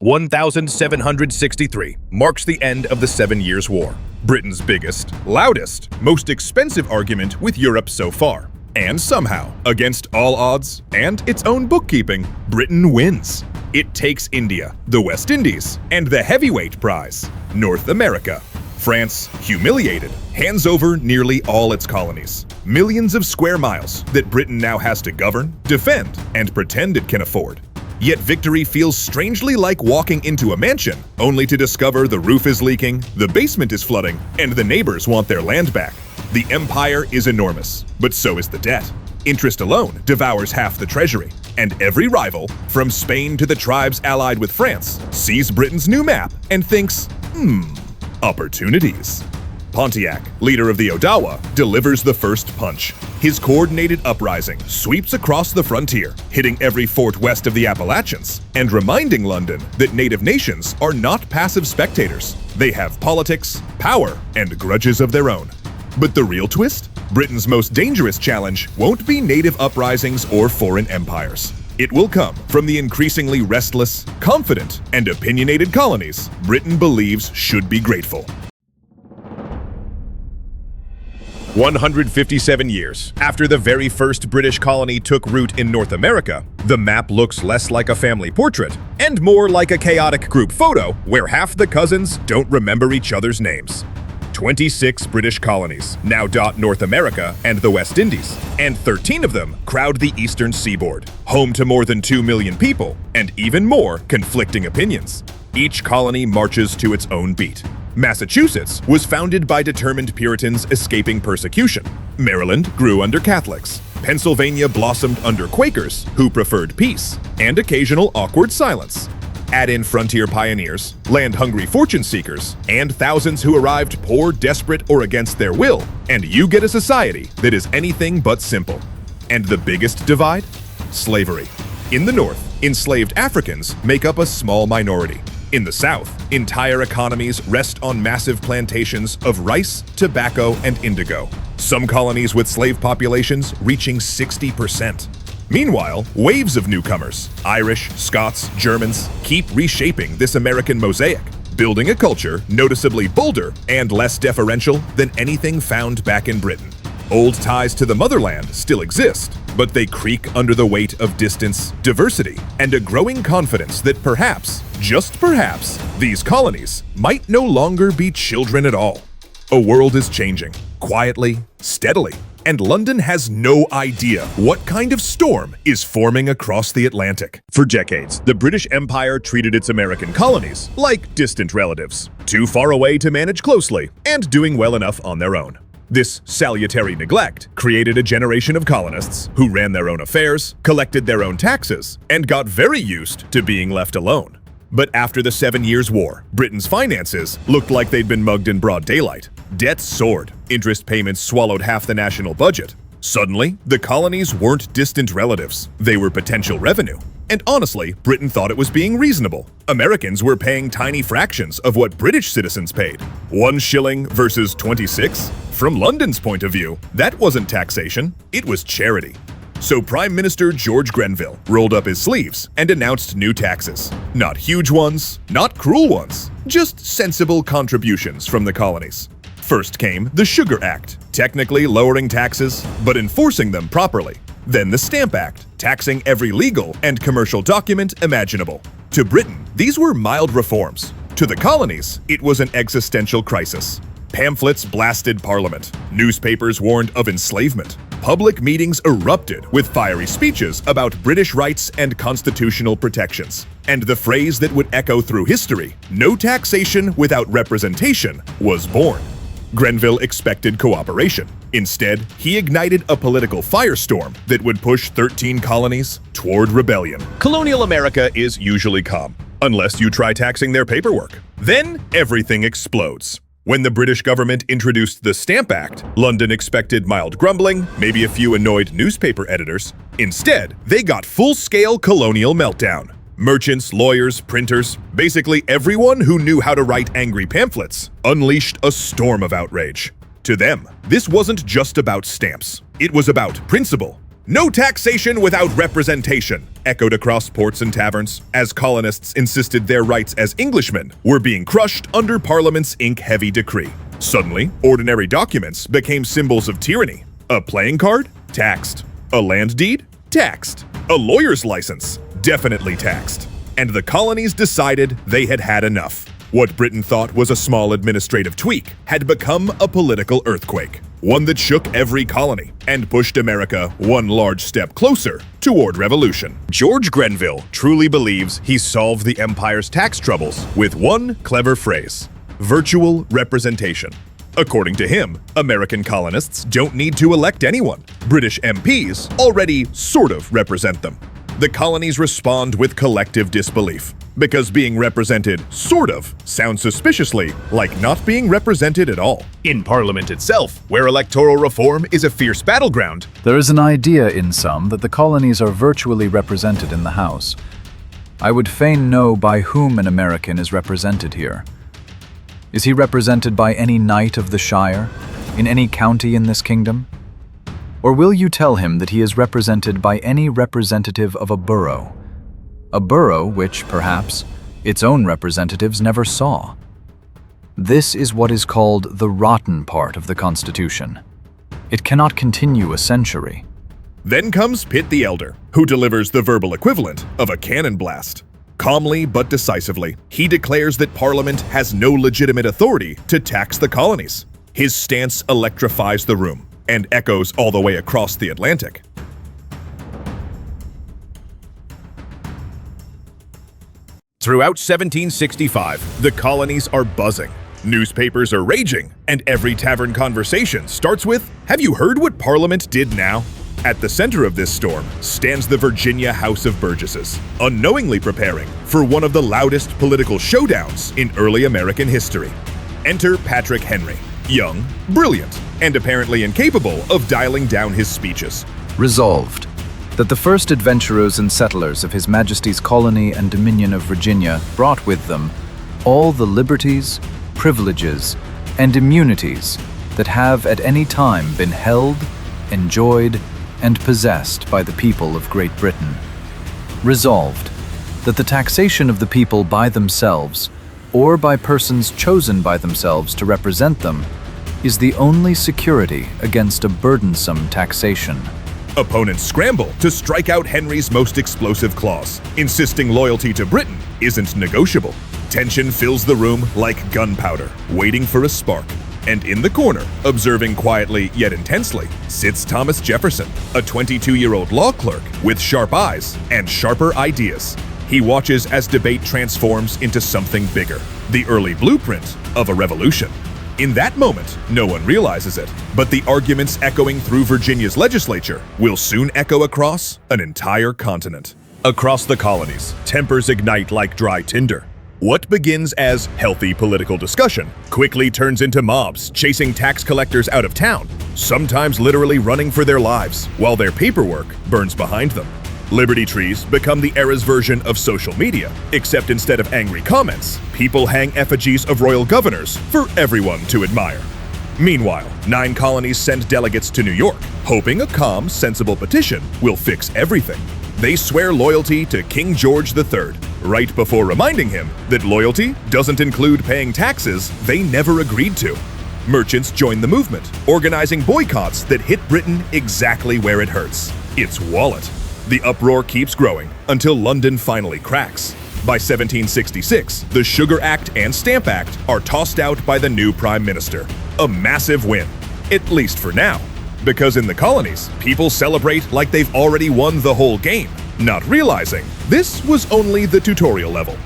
1763 marks the end of the 7 Years' War, Britain's biggest, loudest, most expensive argument with Europe so far. And somehow, against all odds and its own bookkeeping, Britain wins. It takes India, the West Indies, and the heavyweight prize, North America. France, humiliated, hands over nearly all its colonies. Millions of square miles that Britain now has to govern, defend, and pretend it can afford. Yet victory feels strangely like walking into a mansion, only to discover the roof is leaking, the basement is flooding, and the neighbors want their land back. The empire is enormous, but so is the debt. Interest alone devours half the treasury, and every rival, from Spain to the tribes allied with France, sees Britain's new map and thinks, opportunities. Pontiac, leader of the Odawa, delivers the first punch. His coordinated uprising sweeps across the frontier, hitting every fort west of the Appalachians, and reminding London that native nations are not passive spectators. They have politics, power, and grudges of their own. But the real twist? Britain's most dangerous challenge won't be native uprisings or foreign empires. It will come from the increasingly restless, confident, and opinionated colonies Britain believes should be grateful. 157 years after the very first British colony took root in North America, the map looks less like a family portrait and more like a chaotic group photo where half the cousins don't remember each other's names. 26 British colonies now dot North America and the West Indies, and 13 of them crowd the eastern seaboard, home to more than 2 million people and even more conflicting opinions. Each colony marches to its own beat. Massachusetts was founded by determined Puritans escaping persecution. Maryland grew under Catholics. Pennsylvania blossomed under Quakers who preferred peace and occasional awkward silence. Add in frontier pioneers, land-hungry fortune seekers, and thousands who arrived poor, desperate, or against their will, and you get a society that is anything but simple. And the biggest divide? Slavery. In the North, enslaved Africans make up a small minority. In the South, entire economies rest on massive plantations of rice, tobacco, and indigo. Some colonies with slave populations reaching 60%. Meanwhile, waves of newcomers, Irish, Scots, Germans, keep reshaping this American mosaic, building a culture noticeably bolder and less deferential than anything found back in Britain. Old ties to the motherland still exist, but they creak under the weight of distance, diversity, and a growing confidence that perhaps, just perhaps, these colonies might no longer be children at all. A world is changing, quietly, steadily, and London has no idea what kind of storm is forming across the Atlantic. For decades, the British Empire treated its American colonies like distant relatives, too far away to manage closely and doing well enough on their own. This salutary neglect created a generation of colonists who ran their own affairs, collected their own taxes, and got very used to being left alone. But after the 7 Years' War, Britain's finances looked like they'd been mugged in broad daylight. Debt soared, interest payments swallowed half the national budget. Suddenly, the colonies weren't distant relatives, they were potential revenue. And honestly, Britain thought it was being reasonable. Americans were paying tiny fractions of what British citizens paid. 1 shilling versus 26? From London's point of view, that wasn't taxation, it was charity. So Prime Minister George Grenville rolled up his sleeves and announced new taxes. Not huge ones, not cruel ones, just sensible contributions from the colonies. First came the Sugar Act, technically lowering taxes, but enforcing them properly. Then the Stamp Act, taxing every legal and commercial document imaginable. To Britain, these were mild reforms. To the colonies, it was an existential crisis. Pamphlets blasted Parliament. Newspapers warned of enslavement. Public meetings erupted with fiery speeches about British rights and constitutional protections. And the phrase that would echo through history, "No taxation without representation," was born. Grenville expected cooperation. Instead, he ignited a political firestorm that would push 13 colonies toward rebellion. Colonial America is usually calm, unless you try taxing their paperwork. Then everything explodes. When the British government introduced the Stamp Act, London expected mild grumbling, maybe a few annoyed newspaper editors. Instead, they got full-scale colonial meltdown. Merchants, lawyers, printers, basically everyone who knew how to write angry pamphlets, unleashed a storm of outrage. To them, this wasn't just about stamps. It was about principle. "No taxation without representation," echoed across ports and taverns, as colonists insisted their rights as Englishmen were being crushed under Parliament's ink-heavy decree. Suddenly, ordinary documents became symbols of tyranny. A playing card? Taxed. A land deed? Taxed. A lawyer's license? Definitely taxed. And the colonies decided they had had enough. What Britain thought was a small administrative tweak had become a political earthquake, one that shook every colony and pushed America one large step closer toward revolution. George Grenville truly believes he solved the empire's tax troubles with one clever phrase: virtual representation. According to him, American colonists don't need to elect anyone. British MPs already sort of represent them. The colonies respond with collective disbelief, because being represented sort of sounds suspiciously like not being represented at all. In Parliament itself, where electoral reform is a fierce battleground, there is an idea in some that the colonies are virtually represented in the House. I would fain know by whom an American is represented here. Is he represented by any knight of the Shire, in any county in this kingdom? Or will you tell him that he is represented by any representative of a borough which, perhaps, its own representatives never saw? This is what is called the rotten part of the Constitution. It cannot continue a century. Then comes Pitt the Elder, who delivers the verbal equivalent of a cannon blast. Calmly but decisively, he declares that Parliament has no legitimate authority to tax the colonies. His stance electrifies the room and echoes all the way across the Atlantic. Throughout 1765, the colonies are buzzing. Newspapers are raging, and every tavern conversation starts with, "Have you heard what Parliament did now?" At the center of this storm stands the Virginia House of Burgesses, unknowingly preparing for one of the loudest political showdowns in early American history. Enter Patrick Henry, young, brilliant, and apparently incapable of dialing down his speeches. Resolved, that the first adventurers and settlers of His Majesty's colony and dominion of Virginia brought with them all the liberties, privileges, and immunities that have at any time been held, enjoyed, and possessed by the people of Great Britain. Resolved, that the taxation of the people by themselves, or by persons chosen by themselves to represent them, is the only security against a burdensome taxation. Opponents scramble to strike out Henry's most explosive clause, insisting loyalty to Britain isn't negotiable. Tension fills the room like gunpowder, waiting for a spark. And in the corner, observing quietly yet intensely, sits Thomas Jefferson, a 22-year-old law clerk with sharp eyes and sharper ideas. He watches as debate transforms into something bigger, the early blueprint of a revolution. In that moment, no one realizes it, but the arguments echoing through Virginia's legislature will soon echo across an entire continent. Across the colonies, tempers ignite like dry tinder. What begins as healthy political discussion quickly turns into mobs chasing tax collectors out of town, sometimes literally running for their lives while their paperwork burns behind them. Liberty trees become the era's version of social media, except instead of angry comments, people hang effigies of royal governors for everyone to admire. Meanwhile, 9 colonies send delegates to New York, hoping a calm, sensible petition will fix everything. They swear loyalty to King George III, right before reminding him that loyalty doesn't include paying taxes they never agreed to. Merchants join the movement, organizing boycotts that hit Britain exactly where it hurts: its wallet. The uproar keeps growing until London finally cracks. By 1766, the Sugar Act and Stamp Act are tossed out by the new Prime Minister. A massive win, at least for now. Because in the colonies, people celebrate like they've already won the whole game, not realizing this was only the tutorial level.